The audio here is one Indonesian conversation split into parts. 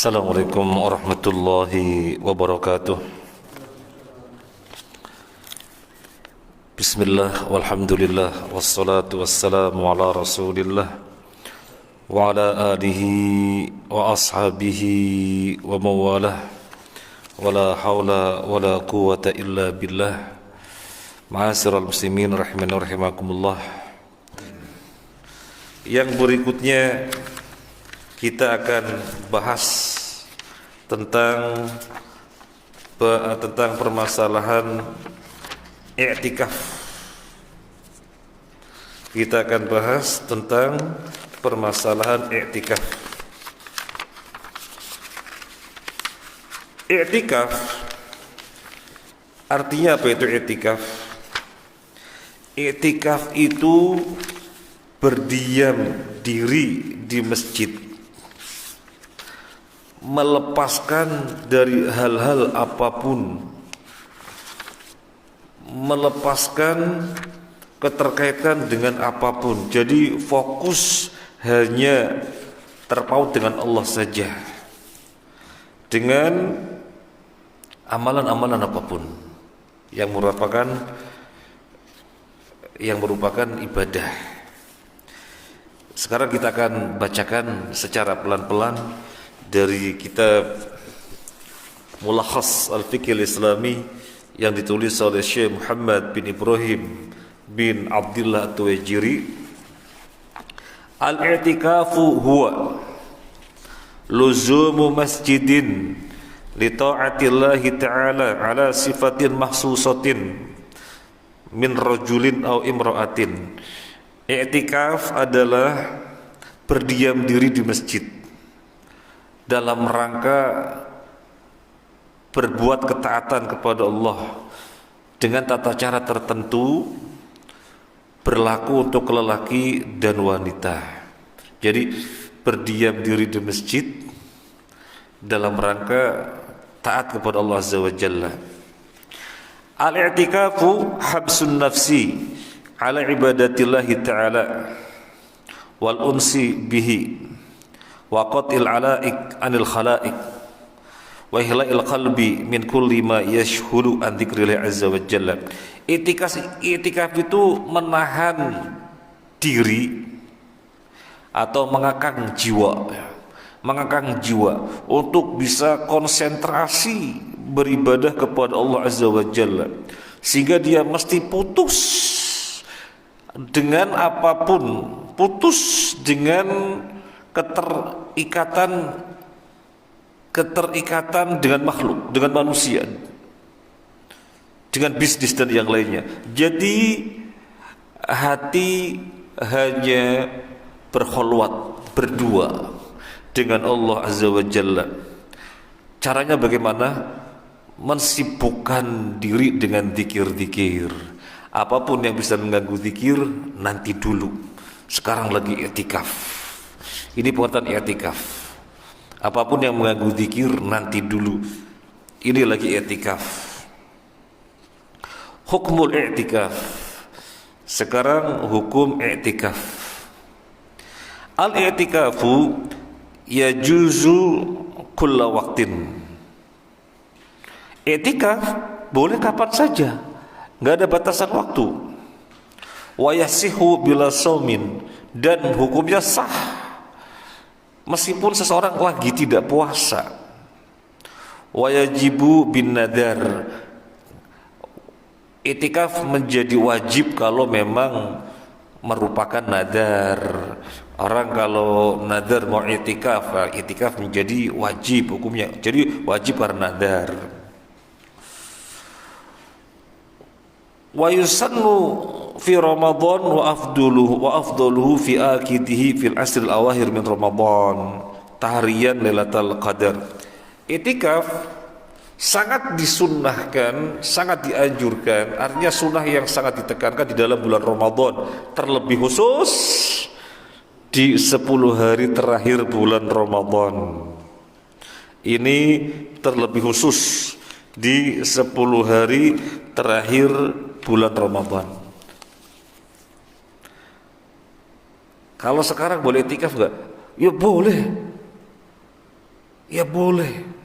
Assalamualaikum warahmatullahi wabarakatuh. Bismillah walhamdulillah wassalatu wassalamu ala rasulillah wa ala alihi wa ashabihi wa mawalah wa la hawla wa la quwata illa billah. Ma'asyiral muslimin rahimani wa rahimakumullah. Yang berikutnya kita akan bahas tentang permasalahan i'tikaf. Kita akan bahas tentang permasalahan i'tikaf. I'tikaf artinya apa itu i'tikaf? I'tikaf itu berdiam diri di masjid, melepaskan dari hal-hal apapun, melepaskan keterkaitan dengan apapun. Jadi fokus hanya terpaut dengan Allah saja, dengan amalan-amalan apapun yang merupakan ibadah. Sekarang kita akan bacakan secara pelan-pelan dari kitab Mulakhas Al-Fiqh Al-Islami yang ditulis oleh Syekh Muhammad bin Ibrahim bin Abdullah At-Tuwaijiri. Al-i'tikafu huwa luzumu masjidin li ta'atillahi ta'ala ala sifatin mahsusatin min rajulin aw imra'atin. I'tikaf adalah berdiam diri di masjid dalam rangka berbuat ketaatan kepada Allah dengan tata cara tertentu, berlaku untuk lelaki dan wanita. Jadi berdiam diri di masjid dalam rangka taat kepada Allah Azza wa Jalla. Al-i'tikafu habsun nafsi ala ibadatillahi ta'ala wal unsi bihi wa qatil alaik anil khalaik wa ihla'il qalbi min kulli ma yashhulu an dzikrillah azza wa jalla. I'tikaf itu menahan diri atau mengekang jiwa untuk bisa konsentrasi beribadah kepada Allah azza wa jalla, sehingga dia mesti putus dengan apapun, putus dengan keterikatan dengan makhluk, dengan manusia, dengan bisnis dan yang lainnya. Jadi hati hanya berkholwat, berdua dengan Allah Azza wa Jalla. Caranya bagaimana? Mensibukkan diri dengan zikir-zikir. Apapun yang bisa mengganggu zikir nanti dulu. Sekarang lagi i'tikaf. Ini pengertian i'tikaf. Apapun yang mengganggu zikir nanti dulu. Ini lagi i'tikaf. Hukmul i'tikaf. Sekarang hukum i'tikaf. Al-i'tikafu yajuzu kulla waqtin. I'tikaf boleh kapan saja, enggak ada batasan waktu. Wa yasihu bila saumin, dan hukumnya sah meskipun seseorang lagi tidak puasa. Wa yajibu bin nadar, i'tikaf menjadi wajib kalau memang merupakan nadar. Orang kalau nadar mau i'tikaf, i'tikaf menjadi wajib hukumnya. Jadi wajib karena nadar. Wa yusannu fi Ramadan wa afduluhu fi akidihi fil asril awahir min Ramadan tahriyan lailatul qadar. I'tikaf sangat disunnahkan, sangat dianjurkan, artinya sunnah yang sangat ditekankan di dalam bulan Ramadan, terlebih khusus di 10 hari terakhir bulan Ramadan. Ini terlebih khusus di 10 hari terakhir bulan Ramadan. Kalau sekarang boleh i'tikaf enggak? Ya boleh. Ya boleh.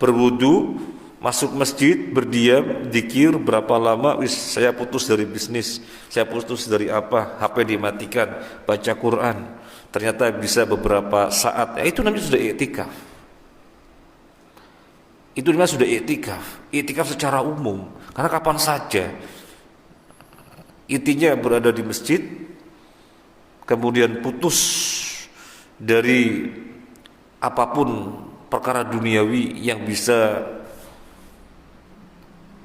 Berwudu, masuk masjid, berdiam, zikir berapa lama, saya putus dari bisnis, saya putus dari apa, HP dimatikan, baca Quran, ternyata bisa beberapa saat, ya itu namanya sudah i'tikaf. Itu namanya sudah i'tikaf. I'tikaf secara umum, karena kapan saja intinya berada di masjid, kemudian putus dari apapun perkara duniawi yang bisa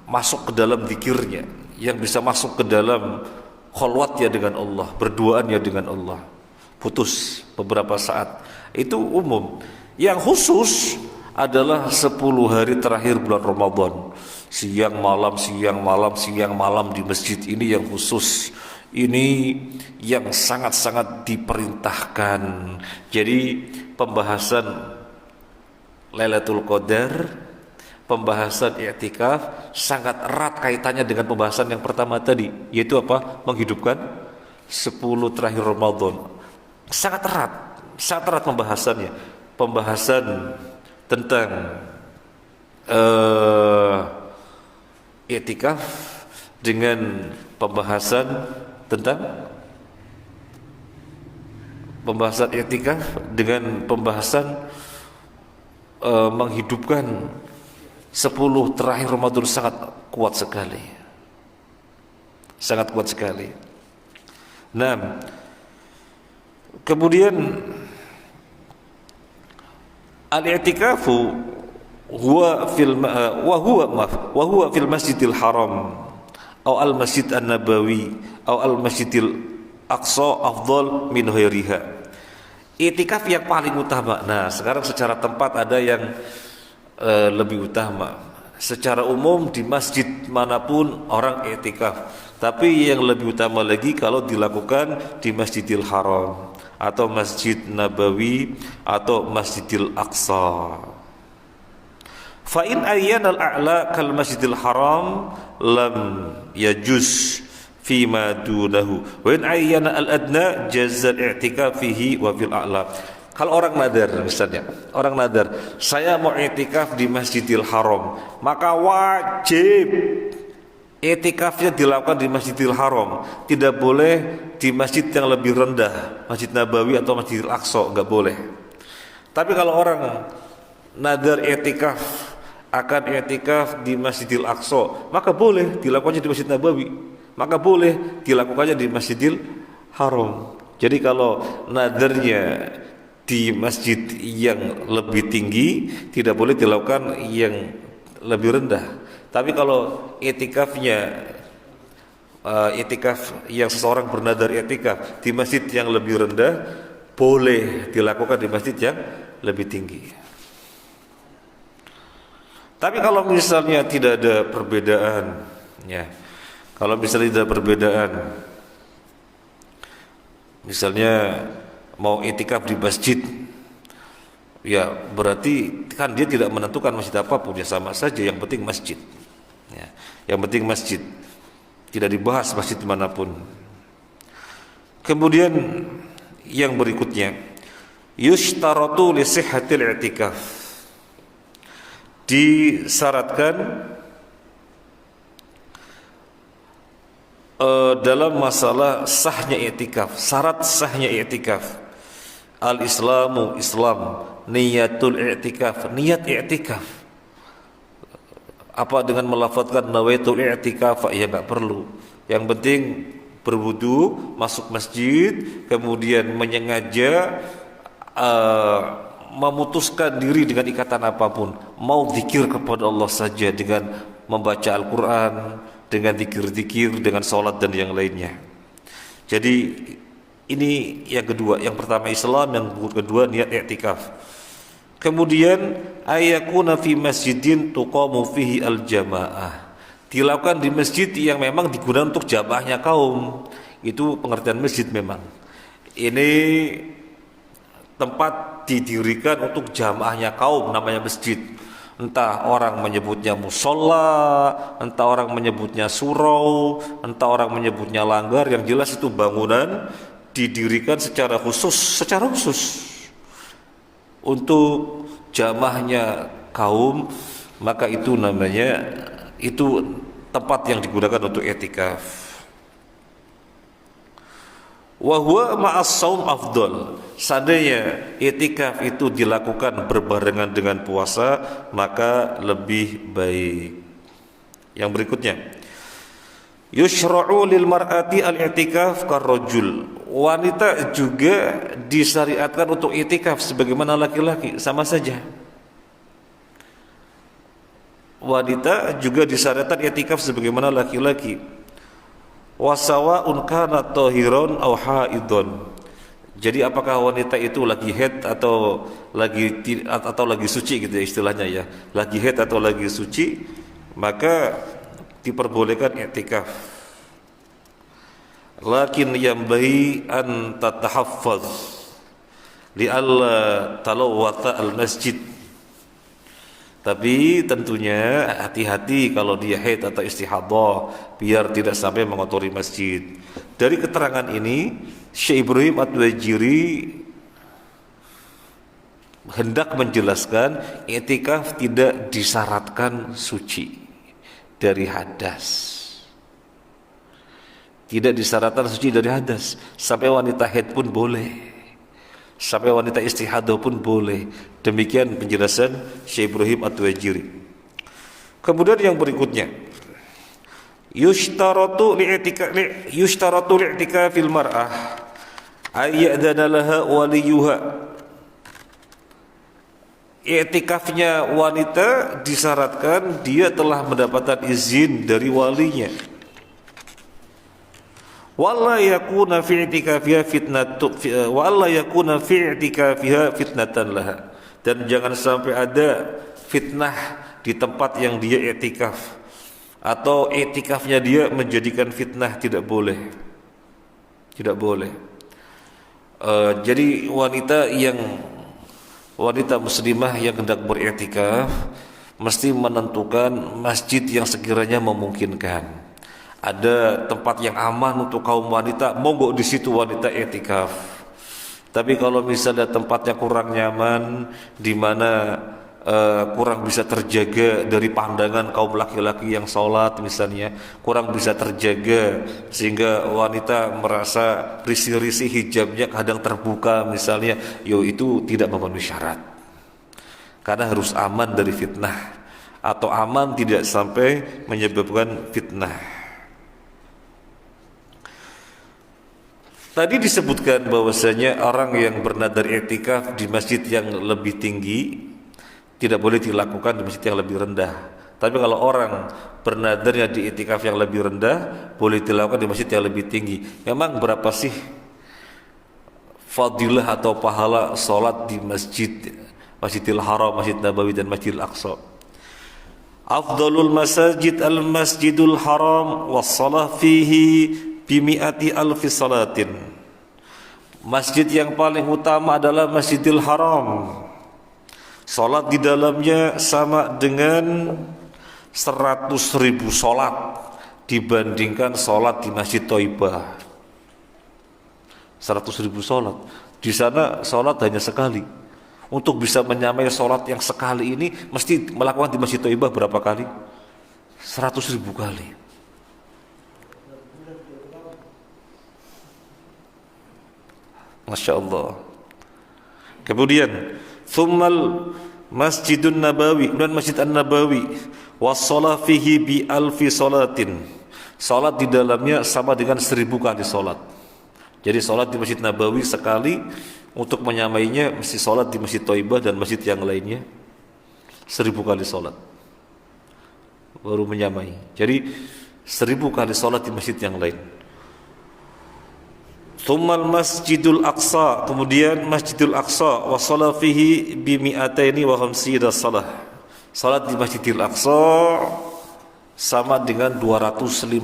masuk ke dalam zikirnya, yang bisa masuk ke dalam kholwatnya dengan Allah, berduaannya dengan Allah, putus beberapa saat. Itu umum. Yang khusus adalah 10 hari terakhir bulan Ramadan, siang malam, siang malam, siang malam di masjid. Ini yang khusus, ini yang sangat-sangat diperintahkan. Jadi pembahasan Lailatul Qadar, pembahasan i'tikaf sangat erat kaitannya dengan pembahasan yang pertama tadi, yaitu apa? Menghidupkan 10 terakhir Ramadan. Sangat erat pembahasannya. Pembahasan tentang i'tikaf dengan pembahasan tentang i'tikaf dengan pembahasan menghidupkan 10 terakhir Ramadan sangat kuat sekali. Sangat kuat sekali. Nah, kemudian al-i'tikafu huwa fil Masjidil Haram atau al-Masjid An-Nabawi atau al-Masjidil Aqsa afdal min ghairiha. I'tikaf yang paling utama. Nah, sekarang secara tempat ada yang lebih utama. Secara umum di masjid manapun orang i'tikaf, tapi yang lebih utama lagi kalau dilakukan di Masjidil Haram atau Masjid Nabawi atau Masjidil Aqsa. Fa in ayyana al-a'la kal Masjidil Haram lam yajuz fima dunahu wa in ayyana al-adna jazza al-i'tikaf fihi wa fil a'la. Kalau orang nadar misalnya, orang nadar, saya mau i'tikaf di Masjidil Haram, maka wajib i'tikafnya dilakukan di Masjidil Haram, tidak boleh di masjid yang lebih rendah, Masjid Nabawi atau Masjidil Aqsa, enggak boleh. Tapi kalau orang nadar i'tikaf akan i'tikaf di Masjidil Aqsa, maka boleh dilakukannya di Masjid Nabawi, maka boleh dilakukannya di Masjidil Haram. Jadi kalau nadarnya di masjid yang lebih tinggi, tidak boleh dilakukan yang lebih rendah. Tapi kalau i'tikafnya i'tikaf yang seseorang bernadar i'tikaf di masjid yang lebih rendah, boleh dilakukan di masjid yang lebih tinggi. Tapi kalau misalnya tidak ada perbedaan, ya, kalau misalnya tidak ada perbedaan, misalnya mau i'tikaf di masjid, ya berarti kan dia tidak menentukan masjid apapun, ya sama saja, yang penting masjid, ya, yang penting masjid, tidak dibahas masjid manapun. Kemudian yang berikutnya, yushtaratu li sihhatil i'tikaf, disyaratkan dalam masalah sahnya i'tikaf, syarat sahnya i'tikaf. Al-Islamu Islam, niyatul i'tikaf, niat i'tikaf. Apa dengan melafazkan nawaitul i'tikaf? Ya enggak perlu. Yang penting berwudu, masuk masjid, kemudian menyengaja memutuskan diri dengan ikatan apapun, mau zikir kepada Allah saja dengan membaca Al-Quran, dengan zikir-zikir, dengan sholat dan yang lainnya. Jadi ini yang kedua. Yang pertama Islam, yang kedua niat i'tikaf. Kemudian ayakuna fi masjidin tuqamu fihi al-jamaah, dilakukan di masjid yang memang digunakan untuk jamaahnya kaum. Itu pengertian masjid memang. Ini tempat didirikan untuk jamaahnya kaum, namanya masjid. Entah orang menyebutnya musola, entah orang menyebutnya surau, entah orang menyebutnya langgar, yang jelas itu bangunan didirikan secara khusus untuk jamahnya kaum, maka itu namanya itu tempat yang digunakan untuk i'tikaf. Wa huwa ma'as shaum afdal. Seandainya i'tikaf itu dilakukan berbarengan dengan puasa, maka lebih baik. Yang berikutnya, yushra'u lil mar'ati al-i'tikaf karrajul. Wanita juga disyariatkan untuk i'tikaf sebagaimana laki-laki, sama saja. Wanita juga disyariatkan i'tikaf sebagaimana laki-laki. Wa sawa'un kana tahiran aw haidon. Jadi apakah wanita itu lagi haid atau lagi suci gitu ya istilahnya ya. Lagi haid atau lagi suci, maka diperbolehkan i'tikaf. Lakin yanbaghi an tatahaffaz li'alla talawwata al-masjid. Tapi tentunya hati-hati kalau dia haid atau istihadah, biar tidak sampai mengotori masjid. Dari keterangan ini, Syekh Ibrahim At-Tuwaijiri hendak menjelaskan i'tikaf tidak disyaratkan suci dari hadas. Tidak disyaratkan suci dari hadas. Sampai wanita haid pun boleh, sampai wanita istihadah pun boleh. Demikian penjelasan Syekh Ibrahim At-Tuwaijiri. Kemudian yang berikutnya, yushtaratu li'tikafil mar'ah ay ya'dana laha waliyuha. I'tikafnya wanita disyaratkan dia telah mendapatkan izin dari walinya. Walla yakuna fi i'tikafiha fitnatan laha. Dan jangan sampai ada fitnah di tempat yang dia i'tikaf, atau i'tikafnya dia menjadikan fitnah. Tidak boleh. Jadi wanita muslimah yang hendak beriktikaf mesti menentukan masjid yang sekiranya memungkinkan. Ada tempat yang aman untuk kaum wanita, monggo di situ wanita iktikaf. Tapi kalau misalnya tempatnya kurang nyaman, di mana kurang bisa terjaga dari pandangan kaum laki-laki yang sholat misalnya, kurang bisa terjaga sehingga wanita merasa risih-risih hijabnya kadang terbuka misalnya, itu tidak memenuhi syarat. Karena harus aman dari fitnah, atau aman tidak sampai menyebabkan fitnah. Tadi disebutkan bahwasanya orang yang bernadar i'tikaf di masjid yang lebih tinggi tidak boleh dilakukan di masjid yang lebih rendah. Tapi kalau orang bernadarnya di i'tikaf yang lebih rendah, boleh dilakukan di masjid yang lebih tinggi. Memang berapa sih fadilah atau pahala salat di Masjidil Haram, Masjid Nabawi dan Masjidil Aqsa? Afdalul masajid al-Masjidul Haram was-shalah fihi bimi'ati alfi salatin. Masjid yang paling utama adalah Masjidil Haram. Salat di dalamnya sama dengan 100.000 salat dibandingkan salat di Masjid Thaibah. 100.000 salat. Di sana salat hanya sekali. Untuk bisa menyamai salat yang sekali ini mesti melakukan di Masjid Thaibah berapa kali? 100.000 kali. Masya Allah. Kemudian thummal Masjidun Nabawi, kemudian Masjid An-Nabawi was-shalah fihi bi alfi salatin. Salat di dalamnya sama dengan 1000 kali salat. Jadi salat di Masjid Nabawi sekali, untuk menyamainya mesti salat di Masjid Thaibah dan masjid yang lainnya 1000 kali salat baru menyamai. Jadi 1000 kali salat di masjid yang lain. Tsummal Masjidul Aqsa, kemudian Masjidul Aqsa wa shala fihi bi mi'ataini wa khamsina shalah. Salat di Masjidil Aqsa sama dengan 250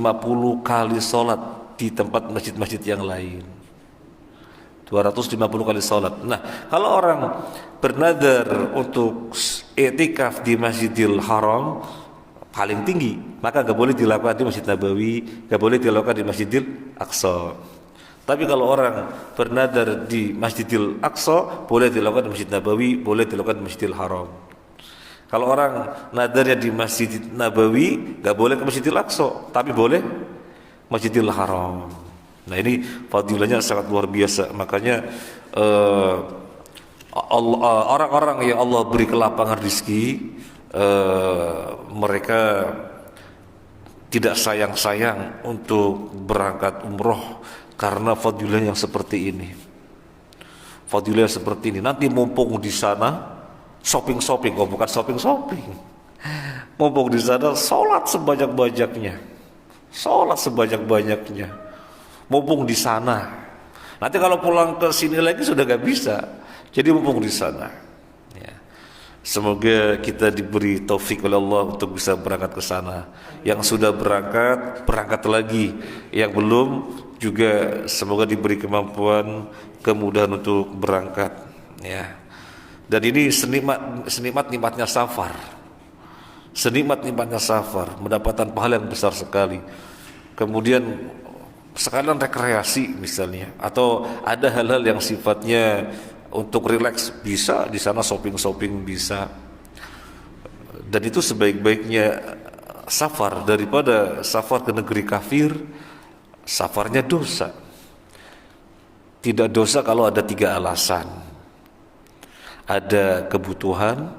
kali salat di tempat masjid-masjid yang lain. 250 kali salat. Nah, kalau orang bernadar untuk i'tikaf di Masjidil Haram paling tinggi, maka enggak boleh dilakukan di Masjid Nabawi, enggak boleh dilakukan di Masjidil Aqsa. Tapi kalau orang bernadar di Masjidil Aqsa, boleh dilakukan di Masjid Nabawi, boleh dilakukan di Masjidil Haram. Kalau orang nadarnya di Masjid Nabawi, nggak boleh ke Masjidil Aqsa, tapi boleh Masjidil Haram. Nah ini fadilahnya sangat luar biasa. Makanya orang-orang yang Allah beri kelapangan rezeki, mereka tidak sayang-sayang untuk berangkat umroh karena fadilah yang seperti ini. Fadilah seperti ini. Nanti mumpung di sana shopping-shopping, bukan shopping-shopping. Mumpung di sana sholat sebanyak-banyaknya. Sholat sebanyak-banyaknya. Mumpung di sana. Nanti kalau pulang ke sini lagi sudah gak bisa. Jadi mumpung di sana. Ya. Semoga kita diberi taufik oleh Allah untuk bisa berangkat ke sana. Yang sudah berangkat, berangkat lagi. Yang belum juga semoga diberi kemampuan, kemudahan untuk berangkat. Ya. Dan ini senikmat-nikmatnya safar. Senikmat-nikmatnya safar, mendapatkan pahala yang besar sekali. Kemudian sekalian rekreasi misalnya, atau ada hal-hal yang sifatnya untuk rileks, bisa di sana shopping-shopping bisa. Dan itu sebaik-baiknya safar daripada safar ke negeri kafir. Safarnya dosa. Tidak dosa kalau ada 3 alasan. Ada kebutuhan,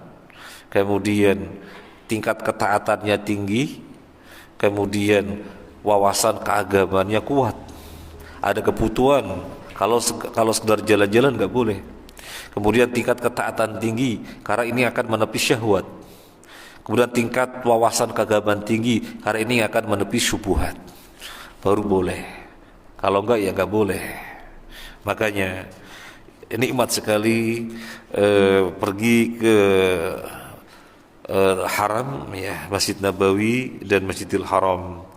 kemudian tingkat ketaatannya tinggi, kemudian wawasan keagamannya kuat. Ada kebutuhan, kalau sekedar jalan-jalan nggak boleh. Kemudian tingkat ketaatan tinggi, karena ini akan menepis syahwat. Kemudian tingkat wawasan keagamaan tinggi, karena ini akan menepis syubhat. Baru boleh. Kalau enggak ya enggak boleh. Makanya nikmat sekali pergi ke haram ya, Masjid Nabawi dan Masjidil Haram.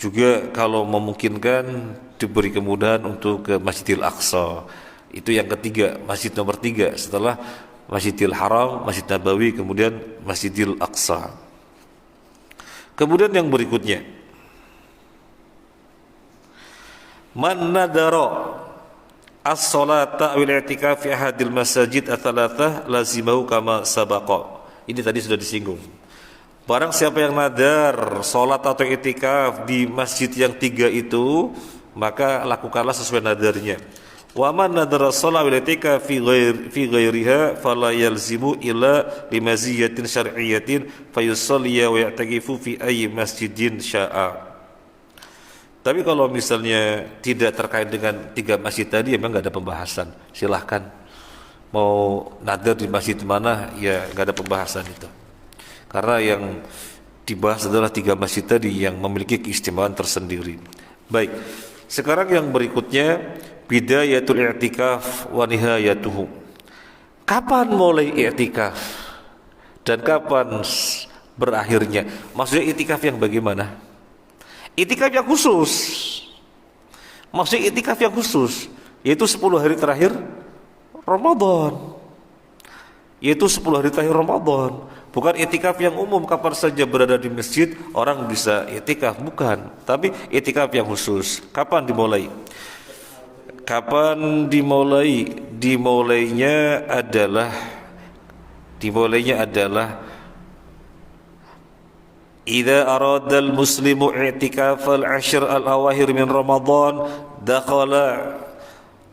Juga kalau memungkinkan diberi kemudahan untuk ke Masjidil Aqsa. Itu yang ketiga, masjid nomor 3 setelah Masjidil Haram, Masjid Nabawi, kemudian Masjidil Aqsa. Kemudian yang berikutnya, man nadara as-salata wal i'tikaf fi ahadil masajid ats-tsalatsah lazimahu kama sabaqa. Ini tadi sudah disinggung. Barang siapa yang nadar salat atau i'tikaf di masjid yang 3 itu, maka lakukanlah sesuai nadarnya. Wa man nadara as-salat wal i'tikaf fi ghairiha fala yalzimu illa limaziyatin syar'iyyatin fayusalli wa ya'takifu fi ayyi masjidin sya'a. Tapi kalau misalnya tidak terkait dengan 3 masjid tadi, memang nggak ada pembahasan. Silahkan mau nadar di masjid mana, ya nggak ada pembahasan itu. Karena yang dibahas adalah 3 masjid tadi yang memiliki keistimewaan tersendiri. Baik, sekarang yang berikutnya, bidayatul i'tikaf wa nihayatuhu. Kapan mulai i'tikaf dan kapan berakhirnya? Maksudnya i'tikaf yang bagaimana? I'tikaf yang khusus. Maksudnya i'tikaf yang khusus, yaitu 10 hari terakhir Ramadan. Yaitu 10 hari terakhir Ramadan. Bukan i'tikaf yang umum, kapan saja berada di masjid orang bisa i'tikaf, bukan. Tapi i'tikaf yang khusus. Kapan dimulai? Kapan dimulai? Dimulainya adalah Idza arada al-muslimu i'tikaf al-ashr al-awakhir min Ramadan dakhala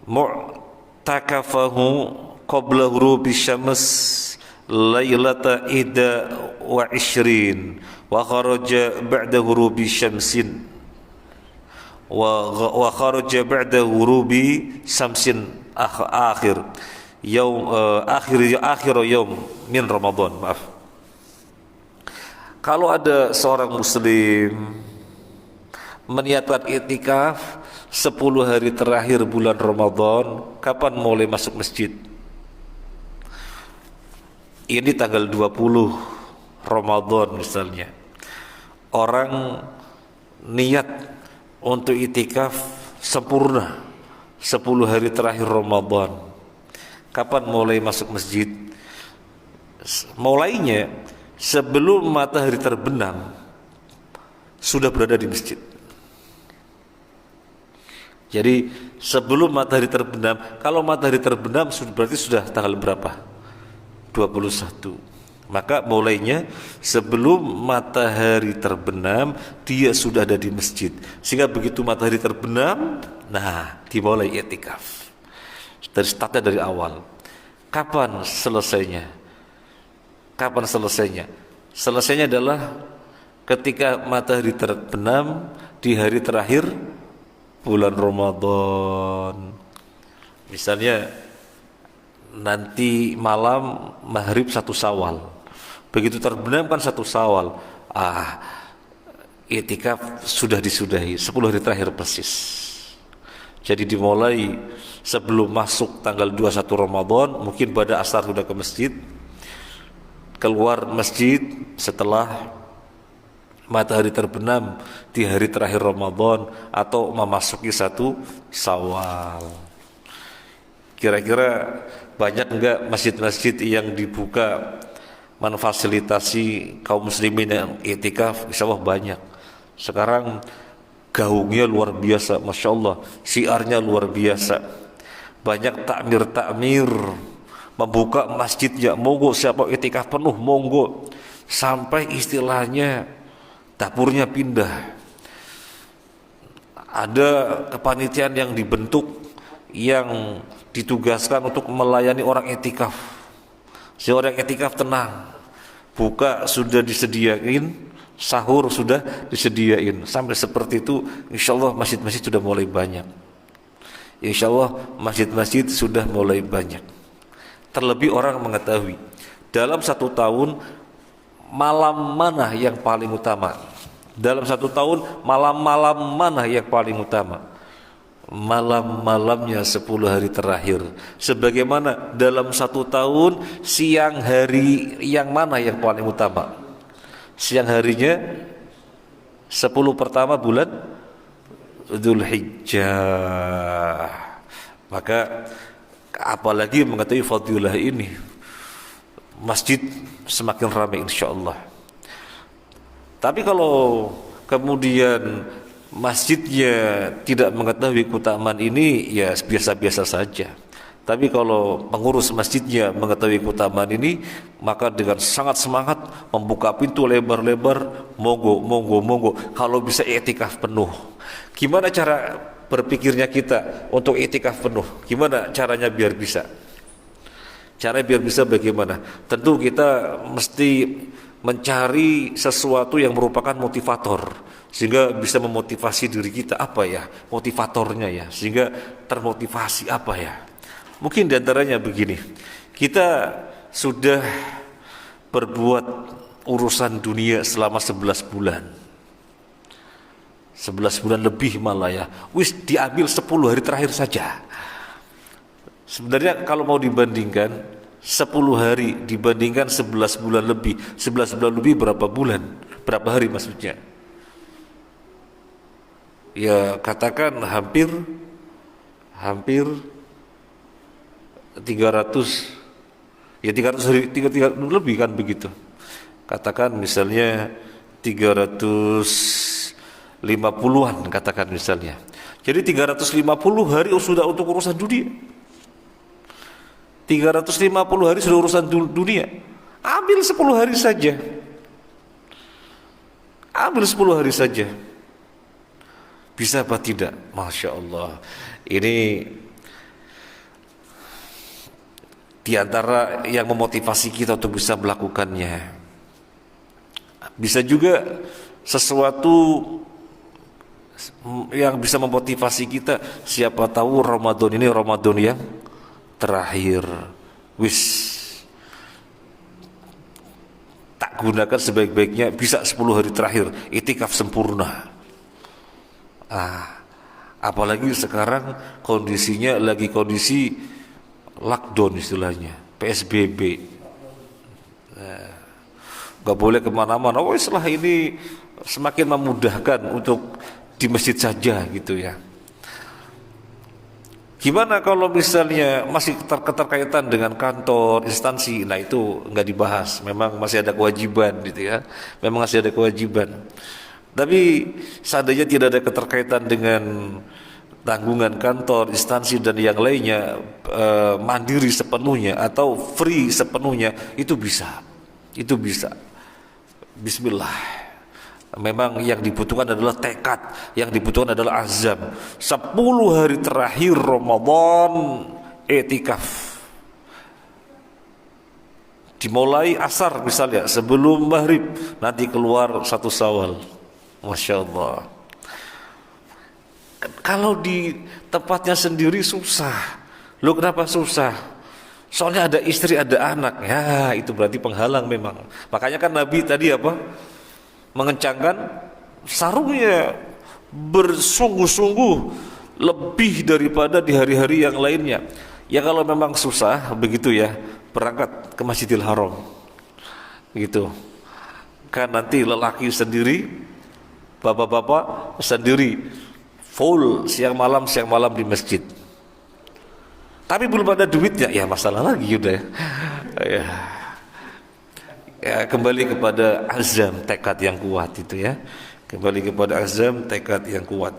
mu'takafahu qabla ghurubi syams lailata 21 wa kharaja ba'da ghurubi syamsin wa kharaja ba'da ghurubi syamsin akhir yaum min Ramadan. Maaf. Kalau ada seorang muslim meniatkan i'tikaf 10 hari terakhir bulan Ramadan, kapan mulai masuk masjid? Ini tanggal 20 Ramadan misalnya. Orang niat untuk i'tikaf sempurna 10 hari terakhir Ramadan. Kapan mulai masuk masjid? Mulainya sebelum matahari terbenam sudah berada di masjid. Jadi sebelum matahari terbenam, kalau matahari terbenam berarti sudah tanggal berapa? 21. Maka mulainya sebelum matahari terbenam dia sudah ada di masjid. Sehingga begitu matahari terbenam, nah dimulai i'tikaf. Dari startnya dari awal. Kapan selesainya? Kapan selesainya? Selesainya adalah ketika matahari terbenam di hari terakhir bulan Ramadan. Misalnya nanti malam maghrib 1 Syawal. Begitu terbenam kan 1 Syawal. I'tikaf sudah disudahi 10 hari terakhir persis. Jadi dimulai sebelum masuk tanggal 21 Ramadan, mungkin pada asar sudah ke masjid. Keluar masjid setelah matahari terbenam di hari terakhir Ramadan atau memasuki 1 Syawal. Kira-kira banyak enggak masjid-masjid yang dibuka memfasilitasi kaum muslimin yang i'tikaf? Insyaallah banyak. Sekarang gaungnya luar biasa, Masya Allah, syiarnya luar biasa. Banyak takmir-takmir membuka masjidnya, monggo siapa i'tikaf penuh monggo, sampai istilahnya dapurnya pindah. Ada kepanitiaan yang dibentuk yang ditugaskan untuk melayani orang i'tikaf. Si orang i'tikaf tenang, buka sudah disediain, sahur sudah disediain. Sampai seperti itu, insyaallah masjid-masjid sudah mulai banyak. Insyaallah masjid-masjid sudah mulai banyak. Terlebih orang mengetahui dalam 1 tahun malam mana yang paling utama. Dalam 1 tahun malam-malam mana yang paling utama? Malam-malamnya 10 hari terakhir. Sebagaimana dalam 1 tahun siang hari yang mana yang paling utama? Siang harinya 10 pertama bulan Dzulhijjah. Maka apalagi mengetahui fadilah ini, masjid semakin ramai insyaallah. Tapi kalau kemudian masjidnya tidak mengetahui keutamaan ini, ya biasa-biasa saja. Tapi kalau pengurus masjidnya mengetahui keutamaan ini, maka dengan sangat semangat membuka pintu lebar-lebar, monggo, monggo, monggo. Kalau bisa i'tikaf penuh. Gimana cara berpikirnya kita untuk i'tikaf penuh? Gimana caranya biar bisa? Caranya biar bisa bagaimana? Tentu kita mesti mencari sesuatu yang merupakan motivator, sehingga bisa memotivasi diri kita. Apa ya motivatornya ya, sehingga termotivasi apa ya? Mungkin diantaranya begini, kita sudah berbuat urusan dunia selama 11 bulan, 11 bulan lebih malah ya, wis diambil 10 hari terakhir saja. Sebenarnya kalau mau dibandingkan 10 hari dibandingkan 11 bulan lebih, 11 bulan lebih berapa bulan? Berapa hari maksudnya? Ya katakan hampir 300, ya 300 hari, 300 lebih kan begitu. Katakan misalnya 350-an katakan misalnya. Jadi 350 hari sudah untuk urusan dunia. 350 hari sudah urusan dunia. Ambil 10 hari saja. Ambil 10 hari saja. Bisa apa tidak? Masya Allah. Ini di antara yang memotivasi kita untuk bisa melakukannya. Bisa juga sesuatu yang bisa memotivasi kita. Siapa tahu Ramadan ini Ramadan yang terakhir. Wis tak gunakan sebaik-baiknya, bisa 10 hari terakhir i'tikaf sempurna. Apalagi sekarang kondisinya lagi kondisi lockdown istilahnya, PSBB. Gak boleh kemana-mana. Setelah ini semakin memudahkan untuk di masjid saja gitu ya. Gimana kalau misalnya masih keterkaitan dengan kantor, instansi? Nah itu nggak dibahas. Memang masih ada kewajiban gitu ya. Memang masih ada kewajiban. Tapi seandainya tidak ada keterkaitan dengan tanggungan kantor, instansi dan yang lainnya, mandiri sepenuhnya atau free sepenuhnya, itu bisa. Itu bisa. Bismillah. Memang yang dibutuhkan adalah tekad, yang dibutuhkan adalah azam. 10 hari terakhir Ramadan i'tikaf. Dimulai asar misalnya, sebelum maghrib, nanti keluar 1 Syawal. Masya Allah. Kalau di tempatnya sendiri susah. Loh, kenapa susah? Soalnya ada istri, ada anak. Ya, itu berarti penghalang memang. Makanya kan Nabi tadi apa? Mengencangkan sarungnya bersungguh-sungguh lebih daripada di hari-hari yang lainnya. Ya kalau memang susah begitu ya, berangkat ke Masjidil Haram gitu kan, nanti lelaki sendiri, bapak-bapak sendiri, full siang malam di masjid. Tapi belum ada duitnya, ya masalah lagi udah ya. Ya, kembali kepada azam, tekad yang kuat itu ya. Kembali kepada azam, tekad yang kuat.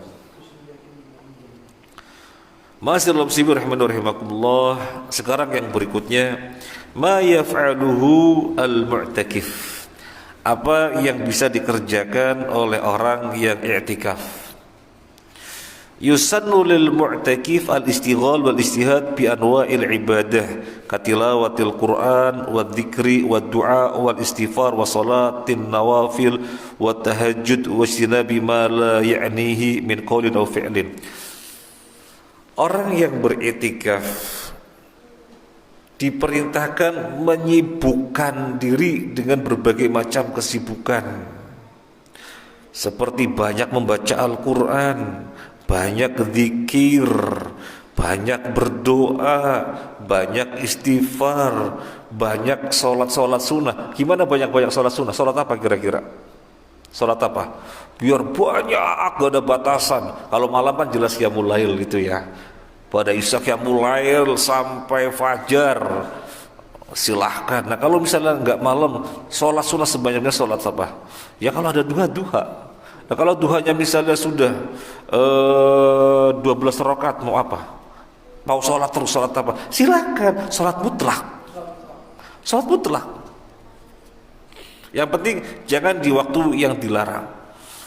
Masih dalam sibur rahimakumullah. Sekarang yang berikutnya, ma yaf'aluhu al-mu'takif. Apa yang bisa dikerjakan oleh orang yang i'tikaf. Yusannu lil mu'takif al-istighal wal istihad bi anwa'il ibadah katilawatil Qur'an wa dzikri wa du'a wal istighfar wa salatin nawafil wa tahajjud wa istinabi ma la ya'nihi min qawlin aw fi'lin. Orang yang beriktikaf diperintahkan menyibukkan diri dengan berbagai macam kesibukan, seperti banyak membaca Al-Quran, banyak zikir, banyak berdoa, banyak istighfar, banyak sholat sunnah. Gimana banyak-banyak sholat sunnah? Sholat apa kira-kira? Sholat apa? Biar banyak, gak ada batasan. Kalau malam kan jelas qiyamul lail gitu ya. Pada isya qiyamul lail sampai fajar, silahkan. Nah kalau misalnya nggak malam, sholat sunnah sebanyaknya sholat apa? Ya kalau ada duha. Nah kalau duhanya misalnya sudah 12 rakaat, mau apa? Mau sholat terus, sholat apa? Silahkan, sholat mutlak. Sholat mutlak. Yang penting jangan di waktu yang dilarang.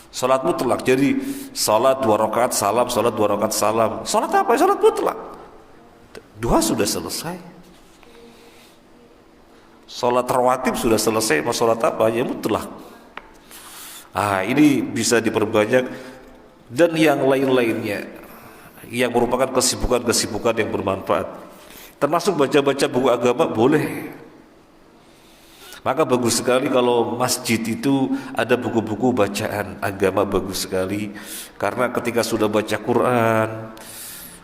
Salat mutlak, jadi salat 2 rakaat salam, salat 2 rakaat salam. Salat apa? Salat mutlak. Duha sudah selesai. Salat rawatib sudah selesai, mau salat apa? Ya mutlak. Ini bisa diperbanyak dan yang lain-lainnya yang merupakan kesibukan-kesibukan yang bermanfaat. Termasuk baca-baca buku agama boleh. Maka bagus sekali kalau masjid itu ada buku-buku bacaan agama, bagus sekali. Karena ketika sudah baca Quran,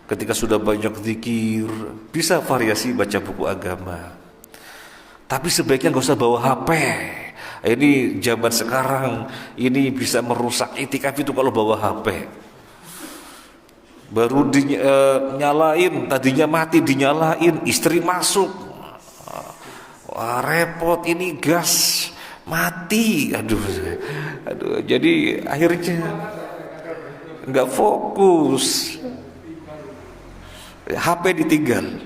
ketika sudah banyak zikir, bisa variasi baca buku agama. Tapi sebaiknya gak usah bawa HP. Ini zaman sekarang, ini bisa merusak i'tikaf itu kalau bawa HP. Baru dinyalain, tadinya mati dinyalain, istri masuk. Wah, repot, ini gas mati, aduh, jadi akhirnya nggak fokus, HP ditinggal.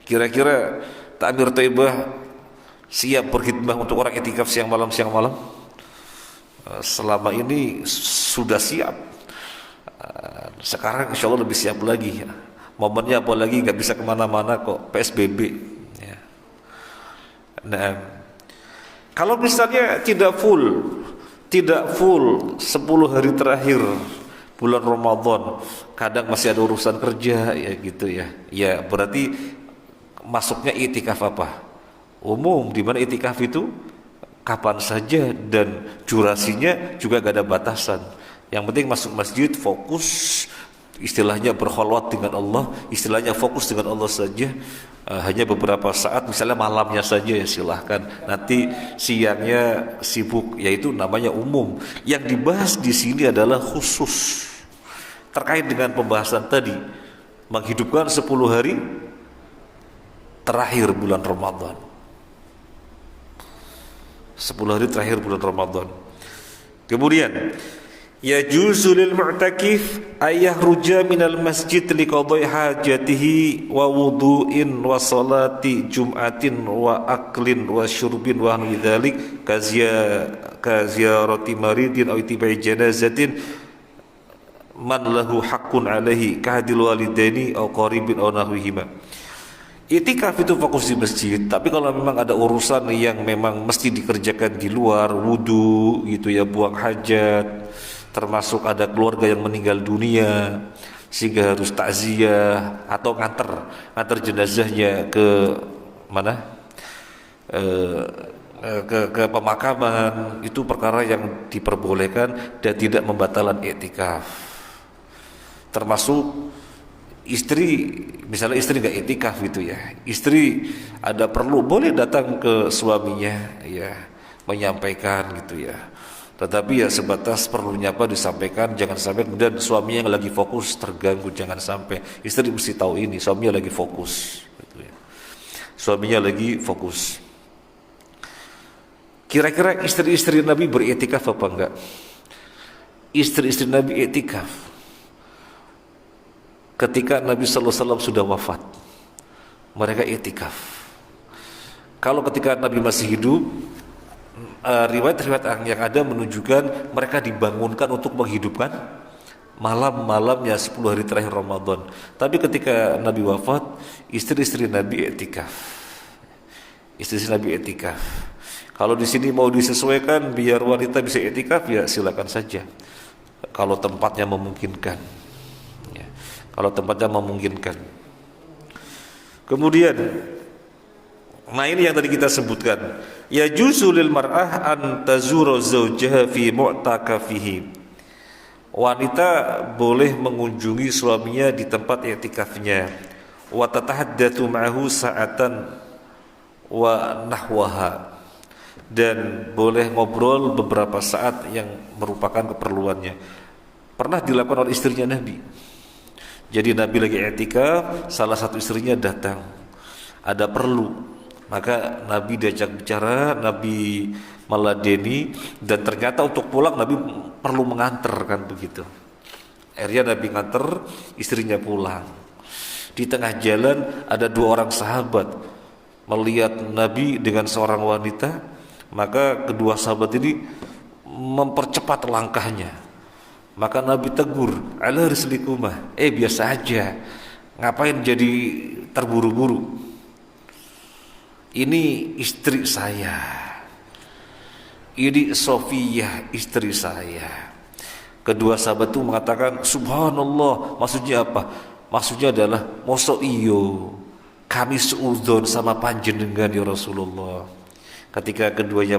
Kira-kira Takmir Thaibah siap berkhidmah untuk orang i'tikaf siang malam? Selama ini sudah siap. Sekarang insya Allah lebih siap lagi. Momennya apalagi nggak bisa kemana-mana kok, PSBB ya. Nah, kalau misalnya tidak full 10 hari terakhir bulan Ramadan, kadang masih ada urusan kerja ya gitu ya. Ya berarti masuknya i'tikaf apa? Umum, di mana i'tikaf itu kapan saja dan durasinya juga gak ada batasan. Yang penting masuk masjid fokus, istilahnya berkholwat dengan Allah, istilahnya fokus dengan Allah saja. Hanya beberapa saat, misalnya malamnya saja ya silahkan. Nanti siangnya sibuk, yaitu namanya umum. Yang dibahas di sini adalah khusus terkait dengan pembahasan tadi, menghidupkan 10 hari terakhir bulan Ramadan. 10 hari terakhir bulan Ramadan. Kemudian Yajuzu lil mu'takif ayah ruja minal masjid liqadai hajatihi wa wudu'in wa salati jum'atin wa aklin wa syurbin wa nahwi dzalik ka ziyarati maridin aw itibai janazatin man lahu haqqun alaihi ka hadil walidaini aw qaribin aw nahwihima. Itikaf itu fokus di masjid, tapi kalau memang ada urusan yang memang mesti dikerjakan di luar, wudu gitu ya, buang hajat, termasuk ada keluarga yang meninggal dunia sehingga harus takziah atau nganter jenazahnya ke mana, ke pemakaman, itu perkara yang diperbolehkan dan tidak membatalkan iktikaf. Termasuk istri, misalnya istri nggak iktikaf gitu ya, istri ada perlu boleh datang ke suaminya ya, menyampaikan gitu ya, tetapi ya sebatas perlunya apa disampaikan, jangan sampai kemudian suaminya yang lagi fokus terganggu. Jangan sampai, istri mesti tahu ini suaminya lagi fokus gitu ya. Suaminya lagi fokus. Kira-kira istri-istri Nabi beriktikaf apa enggak? Istri-istri Nabi iktikaf ketika Nabi sallallahu alaihi wasallam sudah wafat, mereka iktikaf. Kalau ketika Nabi masih hidup, riwayat-riwayat yang ada menunjukkan mereka dibangunkan untuk menghidupkan malam-malamnya 10 hari terakhir Ramadan. Tapi ketika Nabi wafat, istri-istri Nabi iktikaf. Istri-istri Nabi iktikaf. Kalau di sini mau disesuaikan biar wanita bisa iktikaf, ya silakan saja. Kalau tempatnya memungkinkan. Ya, kalau tempatnya memungkinkan. Kemudian, nah ini yang tadi kita sebutkan. Ya juzulil mar'ah an tazura zawjaha fi mu'takafihi. Wanita boleh mengunjungi suaminya di tempat i'tikafnya. Wa tatahaddatsu ma'ahu sa'atan wa nahwaha. Dan boleh ngobrol beberapa saat yang merupakan keperluannya. Pernah dilakukan oleh istrinya Nabi. Jadi Nabi lagi i'tikaf, salah satu istrinya datang, ada perlu, maka Nabi diajak bicara, Nabi meladeni, dan ternyata untuk pulang Nabi perlu mengantar, kan begitu. Akhirnya Nabi nganter istrinya pulang. Di tengah jalan ada 2 orang sahabat melihat Nabi dengan seorang wanita, maka kedua sahabat ini mempercepat langkahnya. Maka Nabi tegur, ala rislikumah, biasa aja, ngapain jadi terburu-buru, ini istri saya, ini Sofiyah istri saya. Kedua sahabat itu mengatakan subhanallah. Maksudnya apa? Maksudnya adalah mosok iyo kami seudon sama panjenengan ya Rasulullah. Ketika keduanya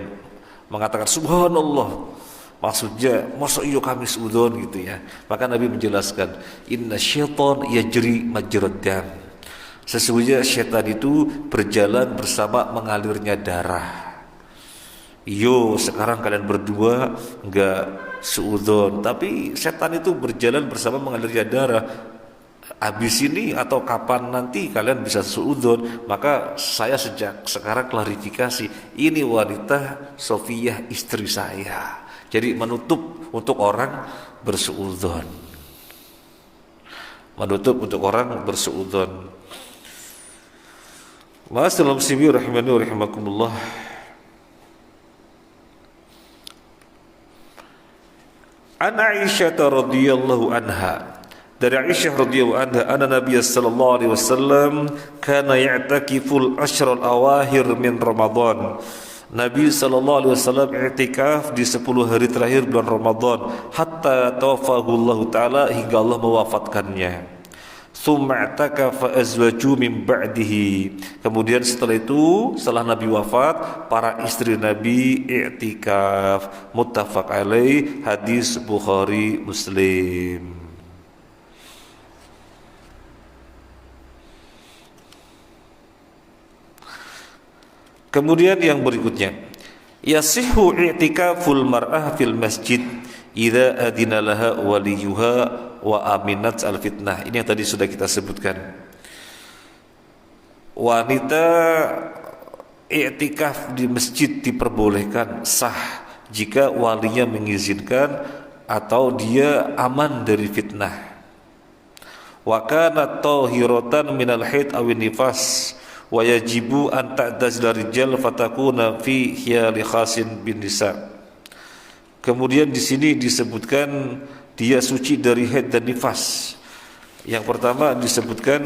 mengatakan subhanallah, maksudnya mosok iyo kami seudon gitu ya, maka Nabi menjelaskan inna syaitan yajri majrad dam. Sesungguhnya syaitan itu berjalan bersama mengalirnya darah. Yo, sekarang kalian berdua enggak seudon, tapi setan itu berjalan bersama mengalirnya darah. Habis ini atau kapan nanti kalian bisa seudon. Maka saya sejak sekarang klarifikasi, ini wanita Sofiyah istri saya. Jadi menutup untuk orang berseudon. Menutup untuk orang berseudon. Ma'asyiral muslimin rahimani wa rahimakumullah. An Aisyah radhiyallahu anha, dari Aisyah radhiyallahu anha, anna Nabi sallallahu alaihi wasallam kana ya'takiful ashral awahir min Ramadan. Nabi sallallahu alaihi wasallam i'tikaf di 10 hari terakhir bulan Ramadan hatta tawaffahu Allah taala, hingga Allah mewafatkannya. Tsumma i'takafa azwaju min ba'dihi. Kemudian setelah itu, setelah Nabi wafat, para istri Nabi i'tikaf. Muttafaq alaih, hadis Bukhari Muslim. Kemudian yang berikutnya, yasihhu i'tikaful mar'ah fil masjid idza adina laha waliyuha wa aminat al fitnah. Ini yang tadi sudah kita sebutkan. Wanita i'tikaf di masjid diperbolehkan, sah jika walinya mengizinkan atau dia aman dari fitnah. Wa kanat tahiratan minal haid awin nifas wa yajibu an ta'tazila rijal fatakuna fi hiyali khasin bin nisa. Kemudian di sini disebutkan dia suci dari haid dan nifas. Yang pertama disebutkan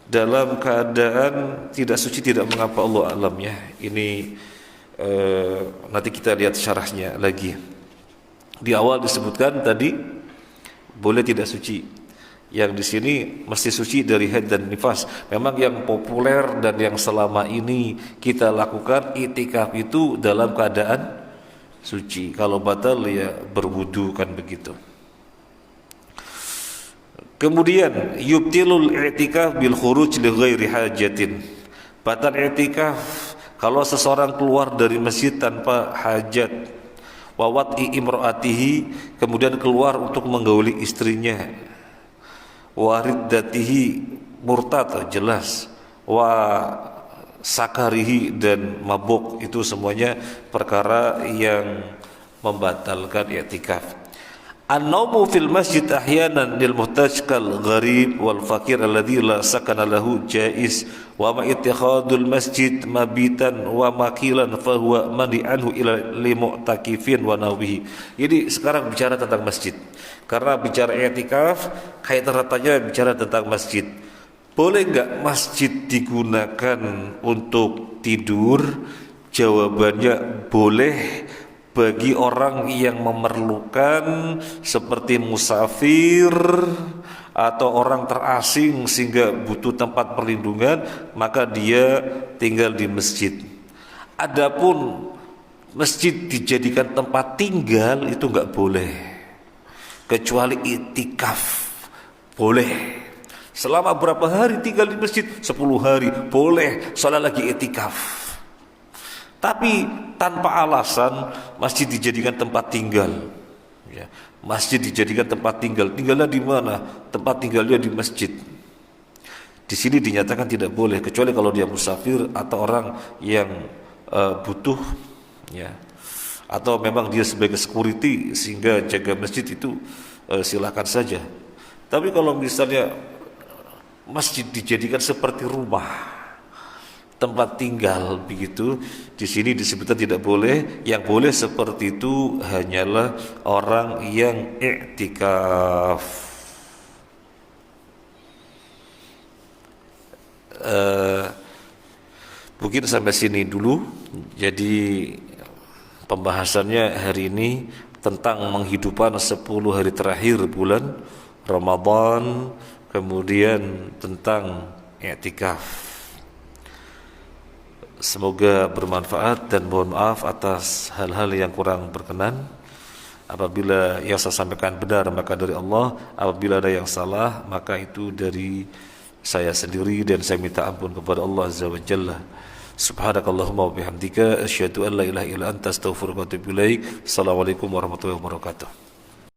dalam keadaan tidak suci tidak mengapa, Allah alam ya. Ini nanti kita lihat syarahnya lagi. Di awal disebutkan tadi boleh tidak suci. Yang di sini mesti suci dari haid dan nifas. Memang yang populer dan yang selama ini kita lakukan itikaf itu dalam keadaan suci. Kalau batal ya berwudu, kan begitu. Kemudian yubtilul i'tikaf bil khuruj li ghairi hajatin. Batal i'tikaf kalau seseorang keluar dari masjid tanpa hajat. Wa wat'i imraatihi, kemudian keluar untuk menggauli istrinya. Wa riddatihi, murtad jelas. Wa sakarihi, dan mabuk, itu semuanya perkara yang membatalkan i'tikaf. An-naumu fil masjid ahyanan lil muhtaj kal gharib wal fakir alladhi la sakana lahu jaiz wa ma ittikhadul masjid mabitan wa makilan fa huwa mani'anhu ila limu'takifin wa nawihi. Jadi sekarang bicara tentang masjid. Karena bicara i'tikaf kaitan ratanya bicara tentang masjid. Boleh enggak masjid digunakan untuk tidur? Jawabannya boleh bagi orang yang memerlukan, seperti musafir atau orang terasing sehingga butuh tempat perlindungan, maka dia tinggal di masjid. Adapun masjid dijadikan tempat tinggal itu enggak boleh, kecuali itikaf boleh. Selama berapa hari tinggal di masjid? 10 hari boleh, sholat lagi itikaf. Tapi tanpa alasan masjid dijadikan tempat tinggal. Ya, masjid dijadikan tempat tinggal. Tinggalnya di mana? Tempat tinggalnya di masjid. Di sini dinyatakan tidak boleh, kecuali kalau dia musafir atau orang yang butuh, ya, atau memang dia sebagai security sehingga jaga masjid, itu silakan saja. Tapi kalau misalnya masjid dijadikan seperti rumah, tempat tinggal begitu, di sini disebutkan tidak boleh. Yang boleh seperti itu hanyalah orang yang i'tikaf. Mungkin sampai sini dulu. Jadi pembahasannya hari ini tentang menghidupan 10 hari terakhir bulan Ramadan, kemudian tentang i'tikaf. Semoga bermanfaat dan mohon maaf atas hal-hal yang kurang berkenan. Apabila yang saya sampaikan benar maka dari Allah, apabila ada yang salah maka itu dari saya sendiri, dan saya minta ampun kepada Allah Azza wa Jalla. Subhanakallahumma wa bihamdika asyhadu an la ilaha illa anta astaghfiruka wa atubu ilaik. Assalamualaikum warahmatullahi wabarakatuh.